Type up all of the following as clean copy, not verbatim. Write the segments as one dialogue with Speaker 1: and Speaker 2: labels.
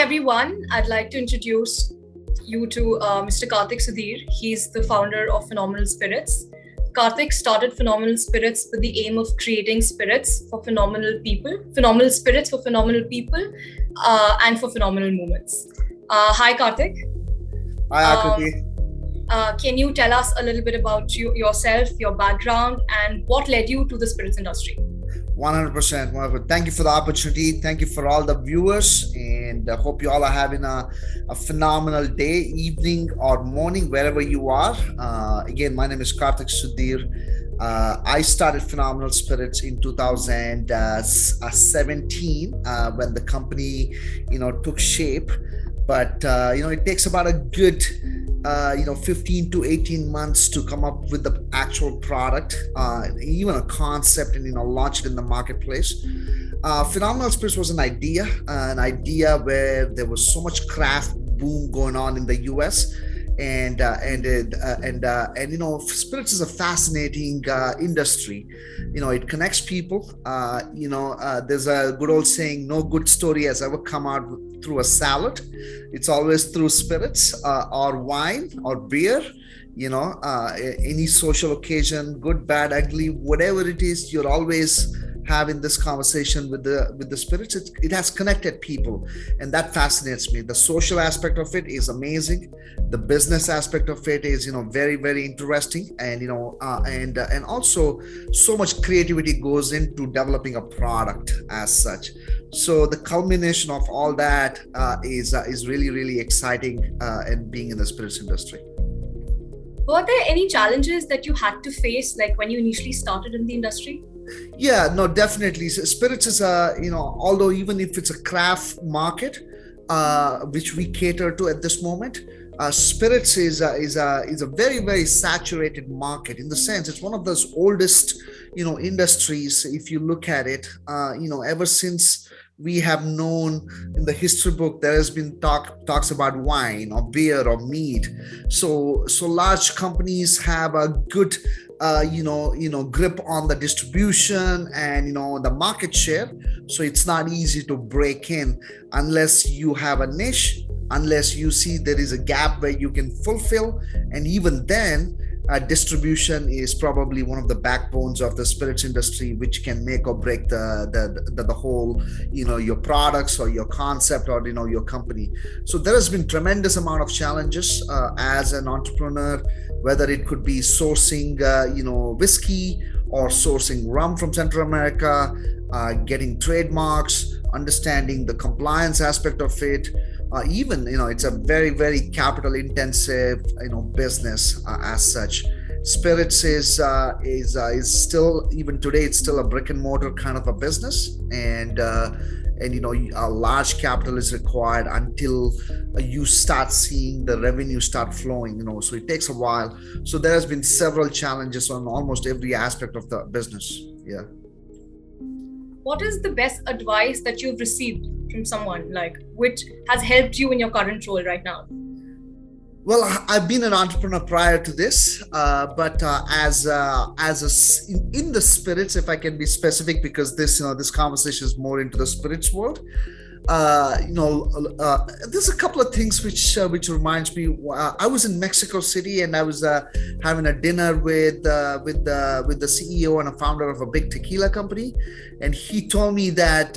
Speaker 1: everyone. I'd like to introduce you to Mr. Karthik Sudhir. He's the founder of Phenomenal Spirits. Karthik started Phenomenal Spirits with the aim of creating spirits for phenomenal people, phenomenal spirits for phenomenal people, and for phenomenal moments. Hi, Karthik.
Speaker 2: Hi, Akriti.
Speaker 1: Can you tell us a little bit about yourself, your background, and what led you to the spirits industry?
Speaker 2: 100%. Thank you for the opportunity. Thank you for all the viewers, and I hope you all are having a phenomenal day, evening, or morning, wherever you are. Again, my name is Karthik Sudhir. I started Phenomenal Spirits in 2017 when the company, took shape. But it takes about a good 15 to 18 months to come up with the actual product, even a concept, and launch it in the marketplace. Phenomenal Spirits was an idea where there was so much craft boom going on in the US. And spirits is a fascinating industry. It connects people. There's a good old saying, no good story has ever come out through a salad. It's always through spirits or wine or beer. Any social occasion, good, bad, ugly, whatever it is, you're always having this conversation with the spirits. It has connected people, and that fascinates me. The social aspect of it is amazing. The business aspect of it is very, very interesting, and and also so much creativity goes into developing a product as such. So the culmination of all that is really, really exciting, and being in the spirits industry.
Speaker 1: Were there any challenges that you had to face, like when you initially started in the industry?
Speaker 2: Yeah, no, definitely. So spirits is although even if it's a craft market, which we cater to at this moment, spirits is a very, very saturated market, in the sense it's one of those oldest, industries. If you look at it, ever since we have known in the history book, there has been talks about wine or beer or meat. So large companies have a good grip on the distribution and the market share. So it's not easy to break in unless you have a niche, unless you see there is a gap where you can fulfill. And even then, distribution is probably one of the backbones of the spirits industry, which can make or break the whole, your products or your concept or your company. So there has been tremendous amount of challenges as an entrepreneur, whether it could be sourcing whiskey or sourcing rum from Central America, getting trademarks, understanding the compliance aspect of it. Even it's a very, very capital intensive business as such. Spirits is still, even today, it's still a brick and mortar kind of a business, and a large capital is required until you start seeing the revenue start flowing. So it takes a while. So there has been several challenges on almost every aspect of the business. Yeah.
Speaker 1: What is the best advice that you've received from someone, which has helped you in your current role right now?
Speaker 2: Well, I've been an entrepreneur prior to this, but in the spirits, if I can be specific, because this conversation is more into the spirits world. There's a couple of things which reminds me. I was in Mexico City, and I was having a dinner with the CEO and a founder of a big tequila company, and he told me that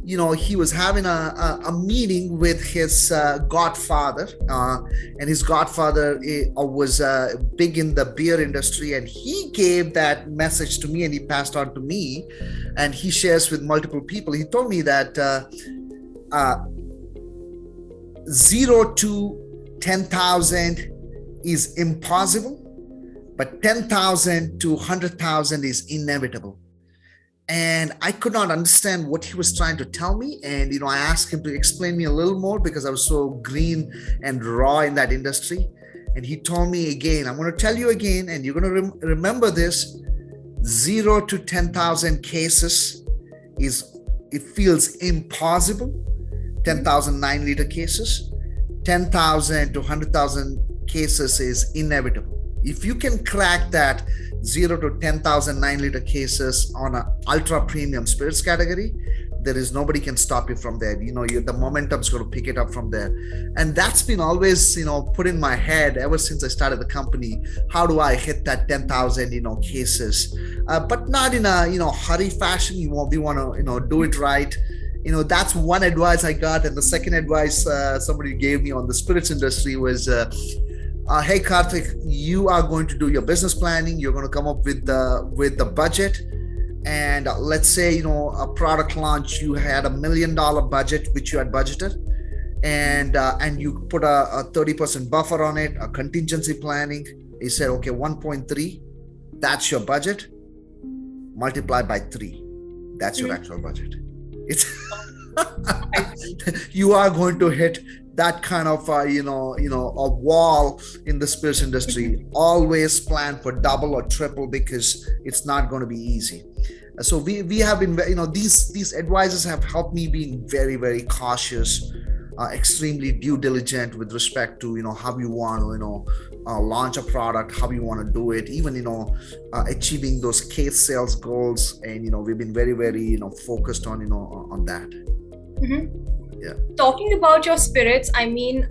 Speaker 2: he was having a meeting with his godfather, and his godfather was big in the beer industry, and he gave that message to me, and he passed on to me, and he shares with multiple people. He told me that 0 to 10,000 is impossible, but 10,000 to 100,000 is inevitable. And I could not understand what he was trying to tell me. And, I asked him to explain me a little more, because I was so green and raw in that industry. And he told me again, I'm going to tell you again, and you're going to remember this: 0 to 10,000 cases it feels impossible. 10,000 9-liter cases, 10,000 to 100,000 cases is inevitable. If you can crack that 0 to 10,000 9-liter cases on an ultra premium spirits category, there is nobody can stop you from there. The momentum's going to pick it up from there. And that's been always, put in my head ever since I started the company. How do I hit that 10,000, cases? But not in a, hurry fashion. We want to, do it right. That's one advice I got. And the second advice somebody gave me on the spirits industry was, hey, Karthik, you are going to do your business planning. You're going to come up with the budget. And let's say, a product launch, you had $1 million budget, which you had budgeted, and you put a 30% buffer on it, a contingency planning. You said, okay, 1.3, that's your budget. Multiply by 3. That's your actual budget. It's you are going to hit that kind of a wall in the spirits industry. Always plan for double or triple, because it's not going to be easy. So we have been, these advisors have helped me being very, very cautious, extremely due diligent with respect to how you want to launch a product, how you want to do it, even achieving those case sales goals. And we've been very, very focused on on that.
Speaker 1: Mm-hmm. Yeah. Talking about your spirits, I mean,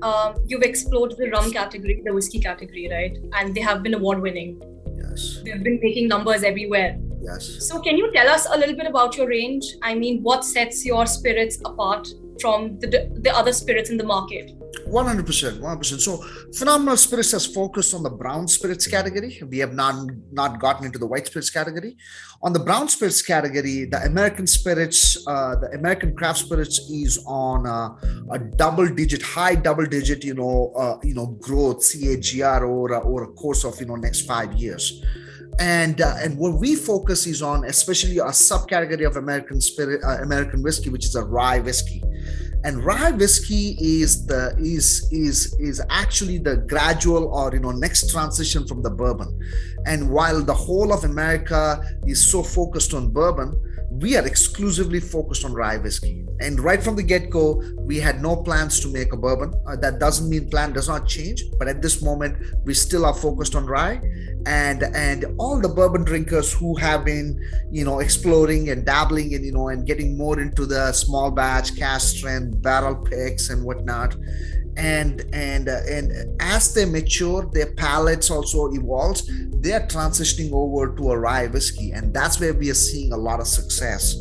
Speaker 1: you've explored the rum category, the whiskey category, right? And they have been award winning.
Speaker 2: Yes.
Speaker 1: They've been making numbers everywhere.
Speaker 2: Yes.
Speaker 1: So can you tell us a little bit about your range? I mean, what sets your spirits apart from the other spirits in the market?
Speaker 2: 100%. So Phenomenal Spirits has focused on the brown spirits category. We have not gotten into the white spirits category. On the brown spirits category, the American spirits, the American craft spirits is on a high double digit, growth CAGR over a course of next 5 years. And what we focus is on, especially a subcategory of American whiskey, which is a rye whiskey. And rye whiskey is actually the gradual or next transition from the bourbon. And while the whole of America is so focused on bourbon, we are exclusively focused on rye whiskey. And right from the get-go, we had no plans to make a bourbon. That doesn't mean plan does not change, but at this moment, we still are focused on rye. And all the bourbon drinkers who have been, exploring and dabbling in, and getting more into the small batch, cask strength, barrel picks and whatnot. And as they mature, their palates also evolves. They are transitioning over to a rye whiskey, and that's where we are seeing a lot of success.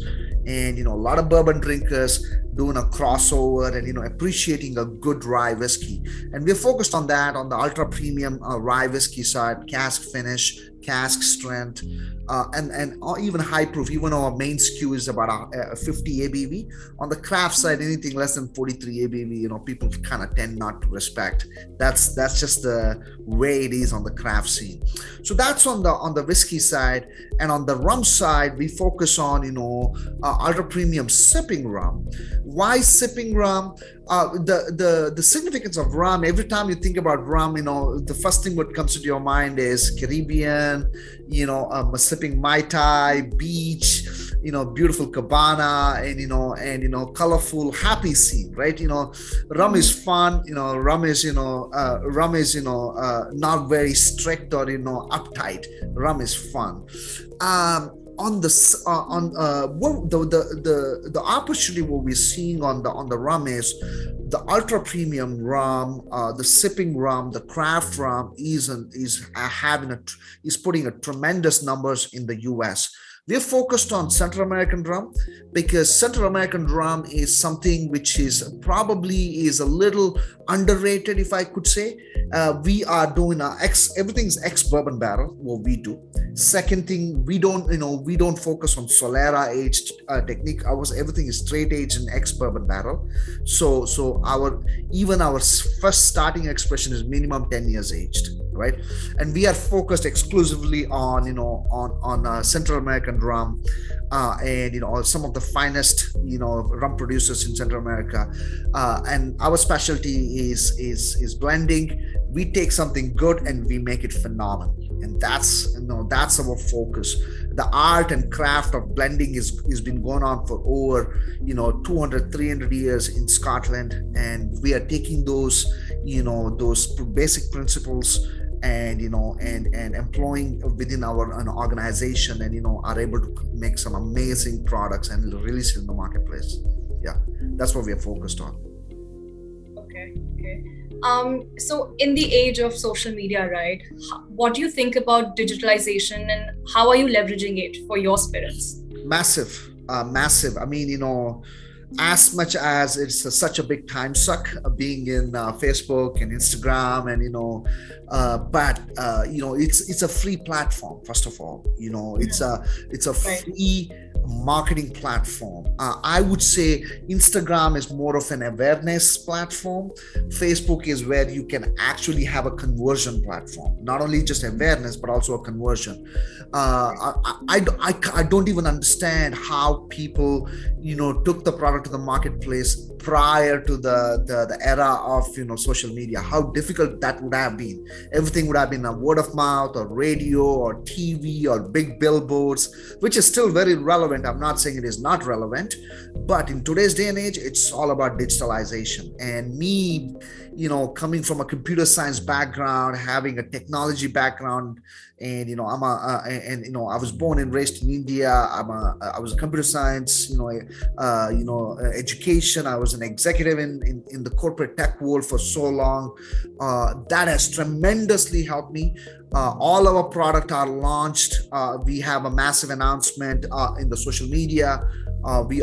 Speaker 2: And a lot of bourbon drinkers doing a crossover and appreciating a good rye whiskey. And we're focused on that on the ultra premium rye whiskey side, cask finish, cask strength, and even high proof. Even our main SKU is about a 50 ABV. On the craft side, anything less than 43 ABV, people kind of tend not to respect. That's just the way it is on the craft scene. So that's on the whiskey side. And on the rum side, we focus on ultra premium sipping rum. Why sipping rum? The significance of rum, every time you think about rum, the first thing what comes to your mind is Caribbean, sipping Mai Tai, beach, beautiful cabana, and colorful, happy scene, right? Rum is fun. Rum is not very strict or uptight. Rum is fun. On the opportunity what we're seeing on the rum is the ultra premium rum, the sipping rum, the craft rum is putting a tremendous numbers in the US. We're focused on Central American rum because Central American rum is something which is probably a little underrated, if I could say. We are doing everything's ex-bourbon barrel, what we do. Second thing, we don't focus on Solera aged technique. Everything is straight aged in ex-bourbon barrel. So our first starting expression is minimum 10 years aged, right? And we are focused exclusively on Central American rum, and some of the finest rum producers in Central America. And our specialty is blending. We take something good and we make it phenomenal, and that's our focus. The art and craft of blending is been going on for over 200-300 years in Scotland, and we are taking those basic principles and and employing within our an organization, and are able to make some amazing products and release it in the marketplace. Yeah, that's what we are focused on.
Speaker 1: Okay. So in the age of social media, right, what do you think about digitalization and how are you leveraging it for your spirits?
Speaker 2: Massive. I mean, as much as it's such a big time suck being in Facebook and Instagram, and but it's a free platform. First of all, it's a free marketing platform. I would say Instagram is more of an awareness platform. Facebook is where you can actually have a conversion platform, not only just awareness but also a conversion. I don't even understand how people took the product to the marketplace prior to the era of social media. How difficult that would have been. Everything would have been a word of mouth or radio or TV or big billboards, which is still very relevant. I'm not saying it is not relevant, but in today's day and age, it's all about digitalization. And me, coming from a computer science background, having a technology background, and I was born and raised in India. I was a computer science, education. I was an executive in the corporate tech world for so long. That has tremendously helped me. All our product are launched. We have a massive announcement in the social media. We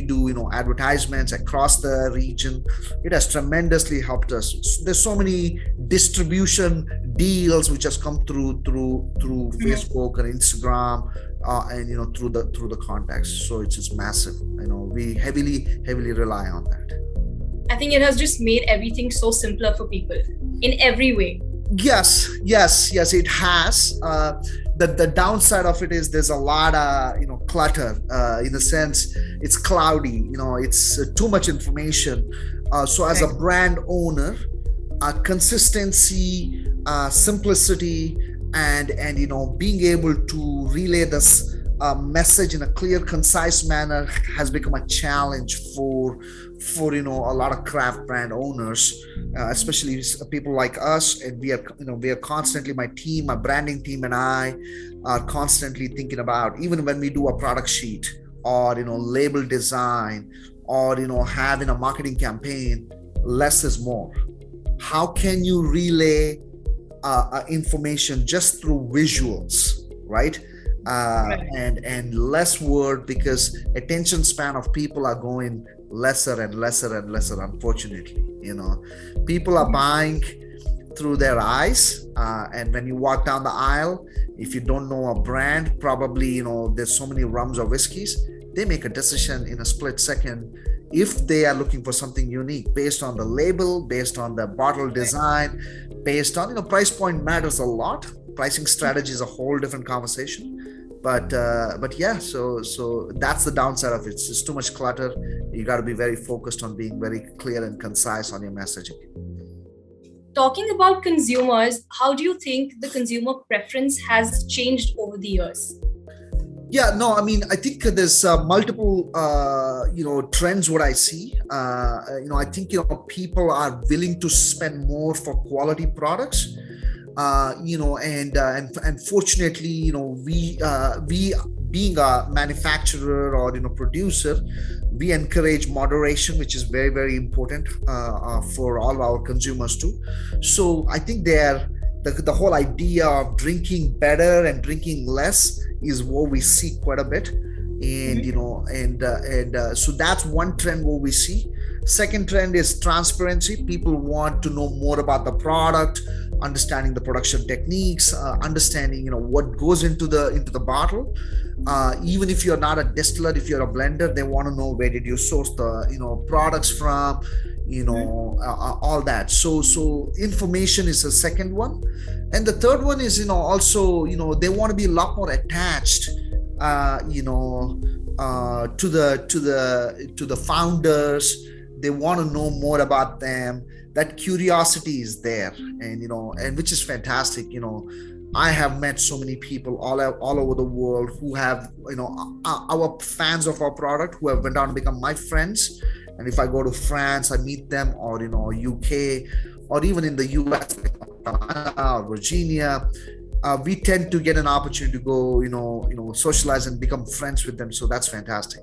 Speaker 2: do advertisements across the region. It has tremendously helped us. There's so many distribution deals which has come through Facebook and Instagram, and through the contacts. So it's just massive. We heavily rely on that.
Speaker 1: I think it has just made everything so simpler for people in every way.
Speaker 2: Yes, it has. The downside of it is there's a lot of clutter. In a sense, it's cloudy. It's too much information. So as a brand owner, consistency, simplicity, and being able to relay this message in a clear, concise manner has become a challenge for a lot of craft brand owners, especially people like us. And we are constantly, my team, my branding team, and I are constantly thinking about, even when we do a product sheet or label design or having a marketing campaign, less is more. How can you relay information just through visuals, right? And less word, because attention span of people are going lesser and lesser and lesser, unfortunately. People are buying through their eyes, and when you walk down the aisle, if you don't know a brand, probably there's so many rums or whiskeys, they make a decision in a split second if they are looking for something unique based on the label, based on the bottle design, based on price point matters a lot. Pricing strategy is a whole different conversation. But yeah, so that's the downside of it. It's just too much clutter. You got to be very focused on being very clear and concise on your messaging.
Speaker 1: Talking about consumers, how do you think the consumer preference has changed over the years?
Speaker 2: Yeah, no, I mean, I think there's multiple, trends. What I see, I think people are willing to spend more for quality products. And fortunately, we being a manufacturer or producer, we encourage moderation, which is very, very important for all our consumers too. So I think the whole idea of drinking better and drinking less is what we see quite a bit. And so that's one trend what we see. Second trend is transparency. People want to know more about the product, understanding the production techniques, understanding what goes into the bottle. Even if you're not a distiller, if you're a blender, they want to know where did you source the products from, all that. So information is the second one. And the third one is also they want to be a lot more attached to the founders. They want to know more about them. That curiosity is there, and which is fantastic. I have met so many people all over the world who have, our fans of our product, who have went on to become my friends. And if I go to France, I meet them, or UK, or even in the US, like or Virginia, we tend to get an opportunity to go, socialize and become friends with them. So that's fantastic.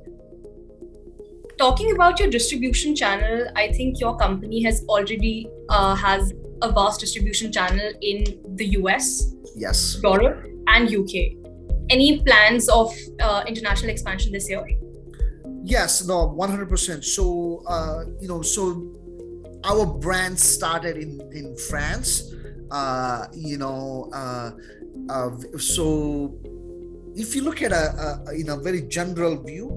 Speaker 1: Talking about your distribution channel, I think your company has already has a vast distribution channel in the US,
Speaker 2: Yes,
Speaker 1: Europe, and UK. Any plans of international expansion this year?
Speaker 2: yes, no, 100%. So, so our brand started in France. So if you look at a very general view,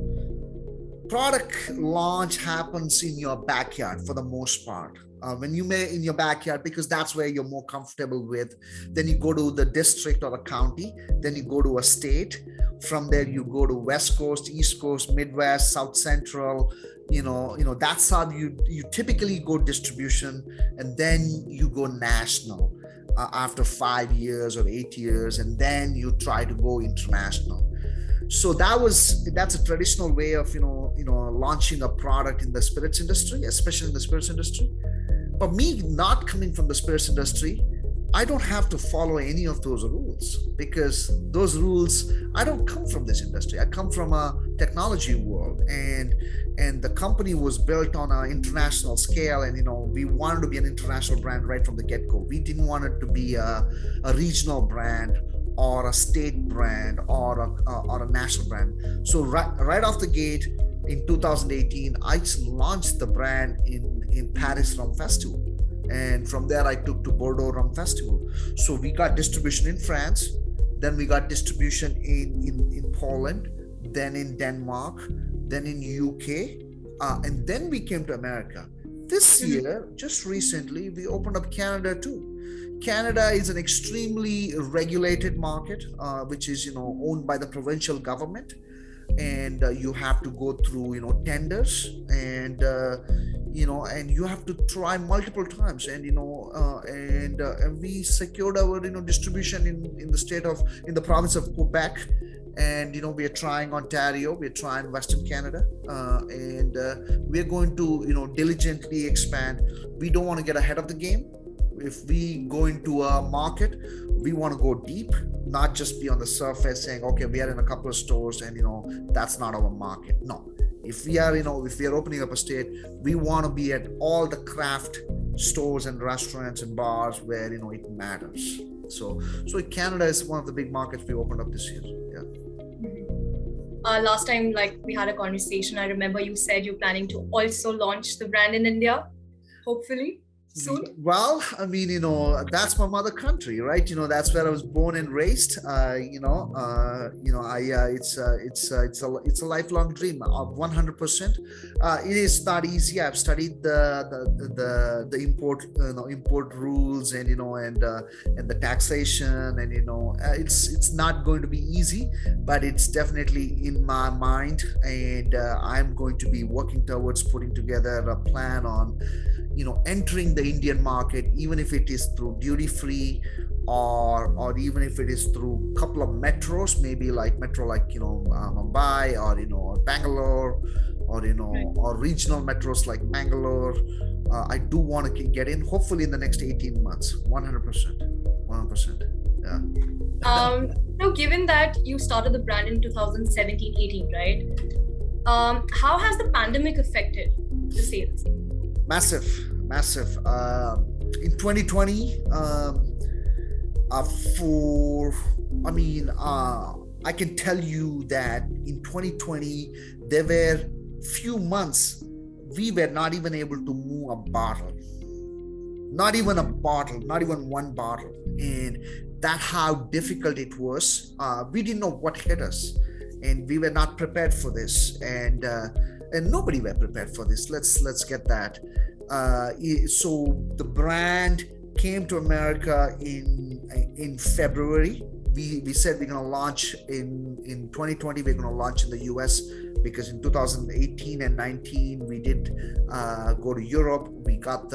Speaker 2: product launch happens in your backyard for the most part. When you may in your backyard, because that's where you're more comfortable with. Then you go to the district or a county, then you go to a state. From there you go to West Coast, East Coast, Midwest, South Central. That's how you typically go distribution, and then you go national after 5 years or 8 years, and then you try to go international. So that's a traditional way of launching a product in the spirits industry, especially in the spirits industry. But me not coming from the spirits industry, I don't have to follow any of those rules, because those rules, I don't come from this industry. I come from a technology world, and the company was built on an international scale, and we wanted to be an international brand right from the get-go. We didn't want it to be a regional brand or a state brand or a national brand. So right off the gate in 2018, I launched the brand in Paris Rum Festival. And from there, I took to Bordeaux Rum Festival. So we got distribution in France, then we got distribution in Poland, then in Denmark, then in UK, and then we came to America. This year, just recently, we opened up Canada too. Canada is an extremely regulated market, which is owned by the provincial government, and you have to go through tenders, and and you have to try multiple times, and and we secured our distribution in the province of Quebec, and we are trying Ontario, we're trying Western Canada, and we're going to diligently expand. We don't want to get ahead of the game. If we go into a market, we want to go deep, not just be on the surface saying, okay, we are in a couple of stores and that's not our market. No, if we are opening up a state, we want to be at all the craft stores and restaurants and bars where it matters. So Canada is one of the big markets we opened up this year. Yeah.
Speaker 1: Last time, we had a conversation, I remember you said you're planning to also launch the brand in India, hopefully soon.
Speaker 2: Well, I mean, that's my mother country, right? That's where I was born and raised. It's a lifelong dream of 100%. It is not easy. I've studied the import rules, and the taxation, and it's not going to be easy, but it's definitely in my mind, and I'm going to be working towards putting together a plan on entering the Indian market, even if it is through duty free, or even if it is through a couple of metros, maybe Mumbai, or Bangalore, or regional metros like Mangalore. I do want to get in, hopefully in the next 18 months. 100%. Yeah.
Speaker 1: Now, given that you started the brand in 2017-18, right? How has the pandemic affected the sales?
Speaker 2: Massive. In 2020, I can tell you that in 2020, there were few months we were not even able to move a bottle. Not even one bottle. And that's how difficult it was. We didn't know what hit us, and we were not prepared for this. And nobody were prepared for this. Let's get that. So the brand came to America in February. We said we're going to launch in 2020. We're going to launch in the US because in 2018 and 19 we did go to Europe. We got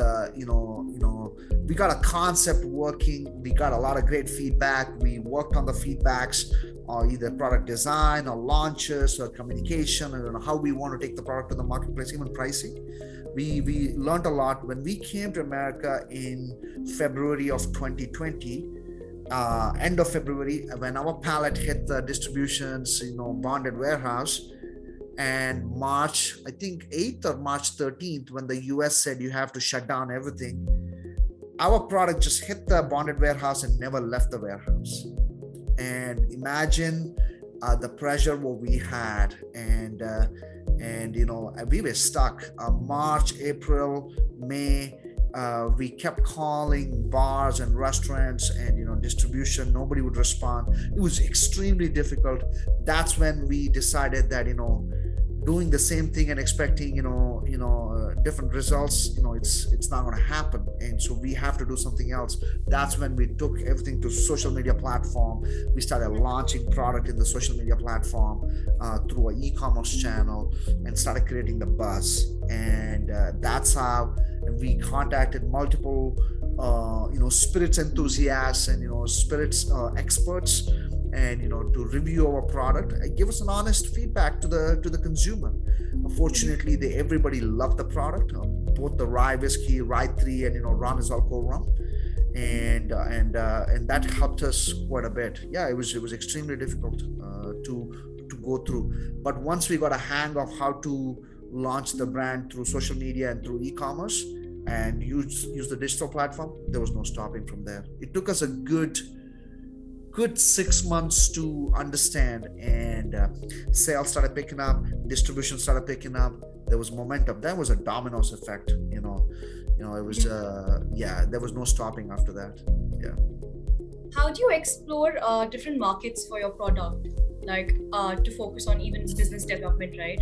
Speaker 2: we got a concept working. We got a lot of great feedback. We worked on the feedbacks, or either product design or launches or communication, and how we want to take the product to the marketplace, even pricing. We learned a lot. When we came to America in February of 2020, end of February, when our pallet hit the distributions, bonded warehouse, and March, I think 8th or March 13th, when the US said you have to shut down everything, our product just hit the bonded warehouse and never left the warehouse. And imagine the pressure what we had, and we were stuck. March, April, May, we kept calling bars and restaurants and distribution. Nobody would respond. It was extremely difficult. That's when we decided that doing the same thing and expecting different results, it's not going to happen, and so we have to do something else. That's when we took everything to social media platform. We started launching product in the social media platform through an e-commerce channel, and started creating the buzz. And that's how we contacted multiple spirits enthusiasts and spirits experts, and to review our product and give us an honest feedback to the consumer. Fortunately, everybody loved the product, both the rye whiskey, Rye 3, and Ron Izalco rum, and that helped us quite a bit. Yeah, it was extremely difficult to go through, but once we got a hang of how to launch the brand through social media and through e-commerce and use the digital platform, there was no stopping from there. It took us a good 6 months to understand, and sales started picking up, distribution started picking up. There was momentum. That was a dominoes effect. It was there was no stopping after that. Yeah.
Speaker 1: How do you explore different markets for your product, like to focus on even business development, right?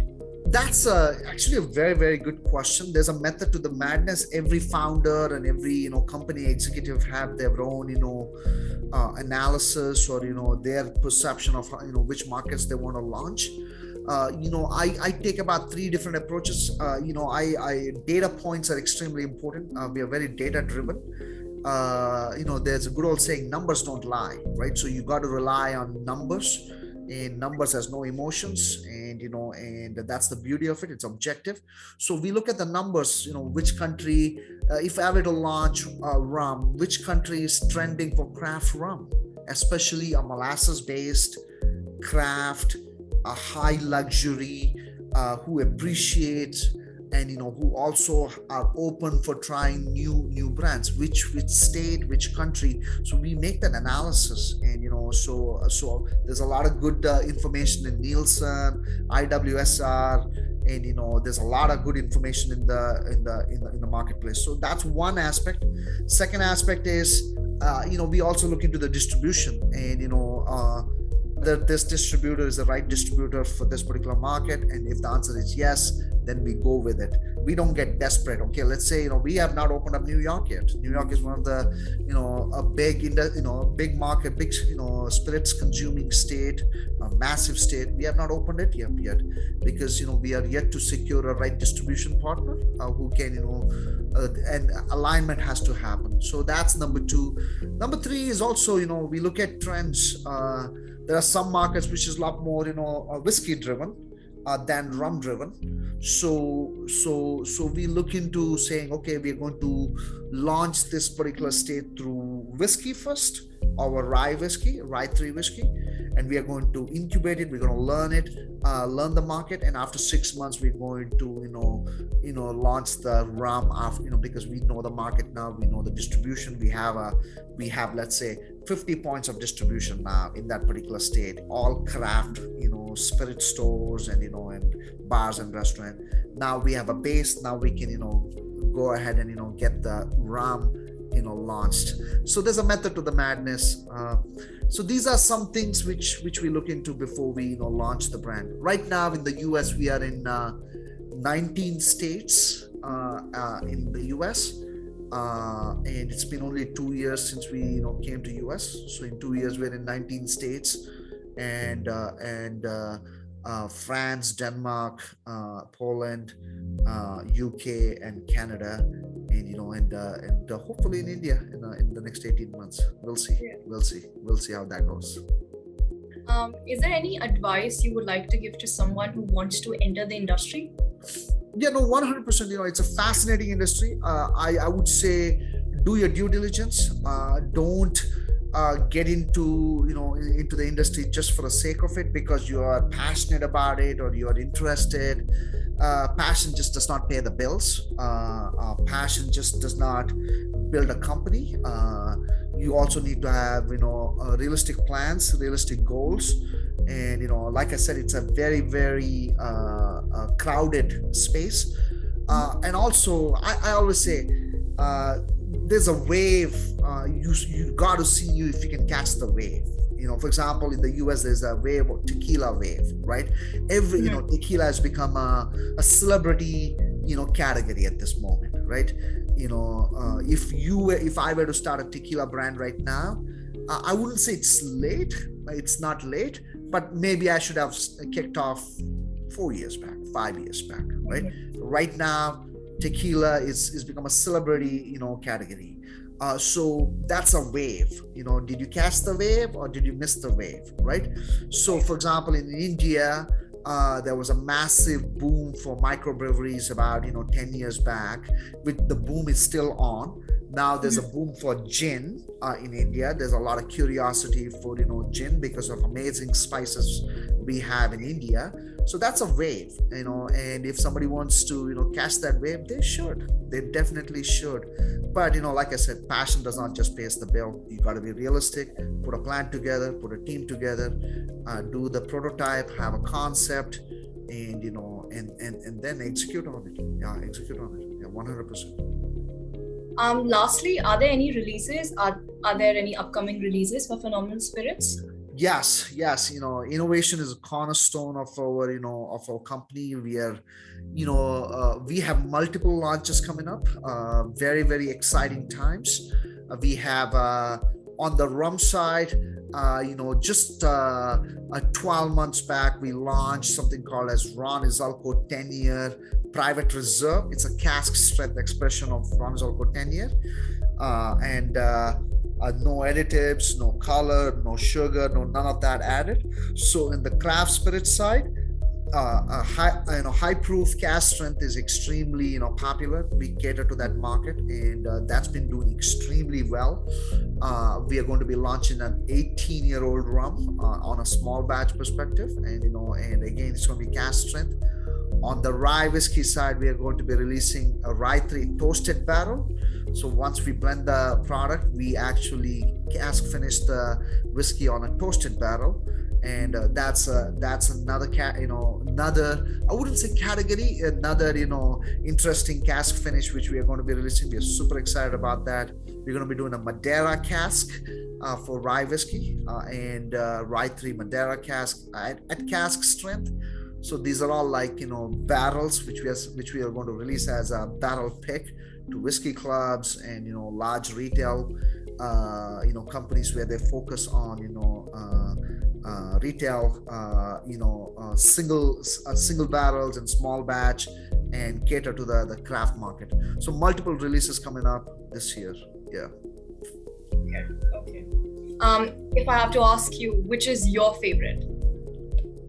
Speaker 2: That's actually a very, very good question. There's a method to the madness. Every founder and every company executive have their own analysis, or their perception of which markets they want to launch. I take about 3 different approaches. Data points are extremely important. We are very data driven. There's a good old saying, numbers don't lie, right? So you got to rely on numbers, and numbers has no emotions, and that's the beauty of it. It's objective. So we look at the numbers, which country, if I were to launch rum, which country is trending for craft rum, especially a molasses based craft, a high luxury, who appreciate and who also are open for trying new brands, which state, which country. So we make that analysis, and so there's a lot of good information in Nielsen, IWSR, and there's a lot of good information in the marketplace. So that's one aspect. Second aspect is we also look into the distribution, and that this distributor is the right distributor for this particular market, and if the answer is yes, then we go with it. We don't get desperate. Okay, let's say we have not opened up New York yet. New York is one of the a big market, big spirits consuming state, a massive state. We have not opened it yet because we are yet to secure a right distribution partner who can and alignment has to happen. So that's number 2. Number 3 is also we look at trends. There are some markets which is a lot more whiskey driven than rum driven. So we look into saying, okay, we're going to launch this particular state through whiskey first, our rye whiskey, Rye 3 whiskey, and we are going to incubate it. We're going to learn it, learn the market, and after 6 months we're going to launch the rum after, because we know the market now, we know the distribution. We have let's say 50 points of distribution now in that particular state, all craft spirit stores and and bars and restaurant. Now we have a base. Now we can go ahead and get the rum launched. So there's a method to the madness. So these are some things which we look into before we launch the brand. Right now in the US, we are in 19 states in the US, and it's been only 2 years since we came to US. So in 2 years we're in 19 states, and France, Denmark, Poland, UK, and Canada, and and hopefully in India in the next 18 months. We'll see.
Speaker 1: Yeah.
Speaker 2: We'll see how that goes.
Speaker 1: Is there any advice you would like to give to someone who wants to enter the industry?
Speaker 2: Yeah, no, 100%. It's a fascinating industry. I would say do your due diligence. Don't get into into the industry just for the sake of it because you are passionate about it or you are interested. Passion just does not pay the bills. Passion just does not build a company. You also need to have realistic plans, realistic goals, and like I said, it's a very very crowded space. And also I always say there's a wave. You got to see if you can catch the wave. For example, in the US, there's a wave, tequila wave, right? Tequila has become a celebrity, category at this moment, right? If I were to start a tequila brand right now, I wouldn't say it's late. It's not late, but maybe I should have kicked off 4 years back, 5 years back, right? Right now, tequila is become a celebrity, category. So that's a wave. Did you catch the wave or did you miss the wave, right? So for example, in India, there was a massive boom for microbreweries about 10 years back. The boom is still on. Now there's a boom for gin in India. There's a lot of curiosity for gin because of amazing spices we have in India. So that's a wave, and if somebody wants to catch that wave, they definitely should. But like I said, passion does not just pay the bill. You got to be realistic, put a plan together, put a team together, do the prototype, have a concept, and and then execute on it. Execute on it. 100%.
Speaker 1: Lastly, are there any releases? Are there any upcoming releases for Phenomenal Spirits?
Speaker 2: Yes. Innovation is a cornerstone of our of our company. We are we have multiple launches coming up, very very exciting times. We have on the rum side, just 12 months back, we launched something called as Ron Izalco 10-year private reserve. It's a cask strength expression of Ron Izalco 10-year, and no additives, no color, no sugar, none of that added. So in the craft spirit side, high proof cask strength is extremely popular. We cater to that market, and that's been doing extremely well. We are going to be launching an 18-year-old rum on a small batch perspective, and and again, it's going to be cask strength. On the rye whiskey side, we are going to be releasing a Rye 3 toasted barrel. So once we blend the product, we actually cask finish the whiskey on a toasted barrel, and that's another I wouldn't say category, another interesting cask finish which we are going to be releasing. We are super excited about that. We're going to be doing a Madeira cask for rye whiskey and Rye 3 Madeira cask at cask strength. So these are all like barrels which we are going to release as a barrel pick to whiskey clubs and large retail companies where they focus on retail single barrels and small batch and cater to the craft market. So multiple releases coming up this year. Yeah.
Speaker 1: Okay. If I have to ask you, which is your favorite?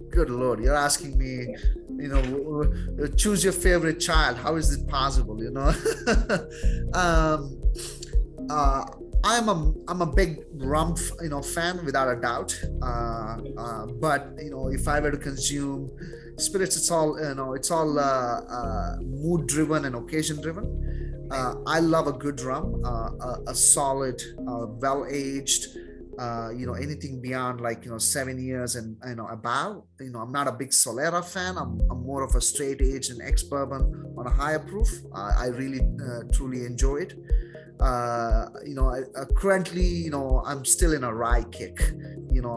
Speaker 2: Good Lord, you're asking me, choose your favorite child. How is it possible? I'm a big rum, fan without a doubt. But if I were to consume spirits, it's all mood driven and occasion driven. I love a good rum, a solid, well aged. Anything beyond 7 years and above. I'm not a big Solera fan. I'm more of a straight aged and ex bourbon on a higher proof. I really truly enjoy it. Currently, I'm still in a rye kick.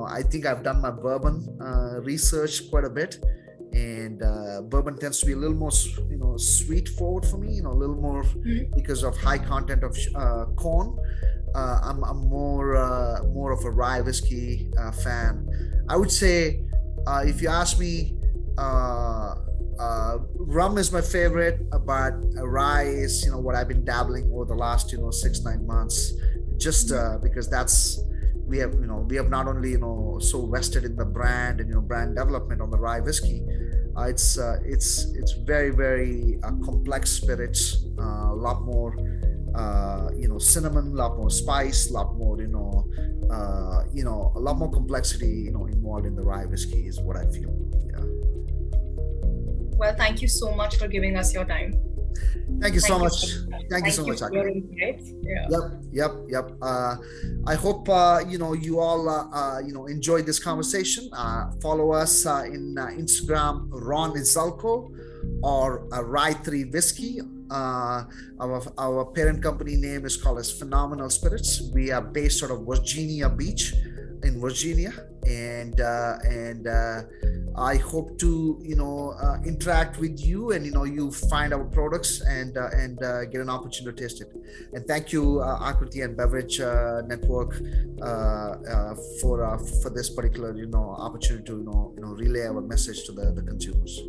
Speaker 2: I think I've done my bourbon research quite a bit, and bourbon tends to be a little more sweet forward for me, a little more because of high content of corn. I'm more of a rye whiskey fan. I would say, if you ask me, rum is my favorite, but rye is what I've been dabbling over the last 6-9 months, just because that's we have not only so vested in the brand and brand development on the rye whiskey. It's very very complex spirits, a lot more cinnamon, a lot more spice, a lot more a lot more complexity involved in the rye whiskey is what I feel. Yeah.
Speaker 1: Well, thank you so much for giving us your time.
Speaker 2: Thank you so much. Thank you so much,
Speaker 1: for your insights.
Speaker 2: Yeah. Yep. I hope you all enjoyed this conversation. Follow us in Instagram, Ron Izalco, or Rye 3 Whiskey. Our parent company name is called as Phenomenal Spirits. We are based out of Virginia Beach in Virginia, and I hope to interact with you, and you find our products and get an opportunity to taste it. And thank you, Akriti and Beverage Network, for this particular opportunity to relay our message to the consumers.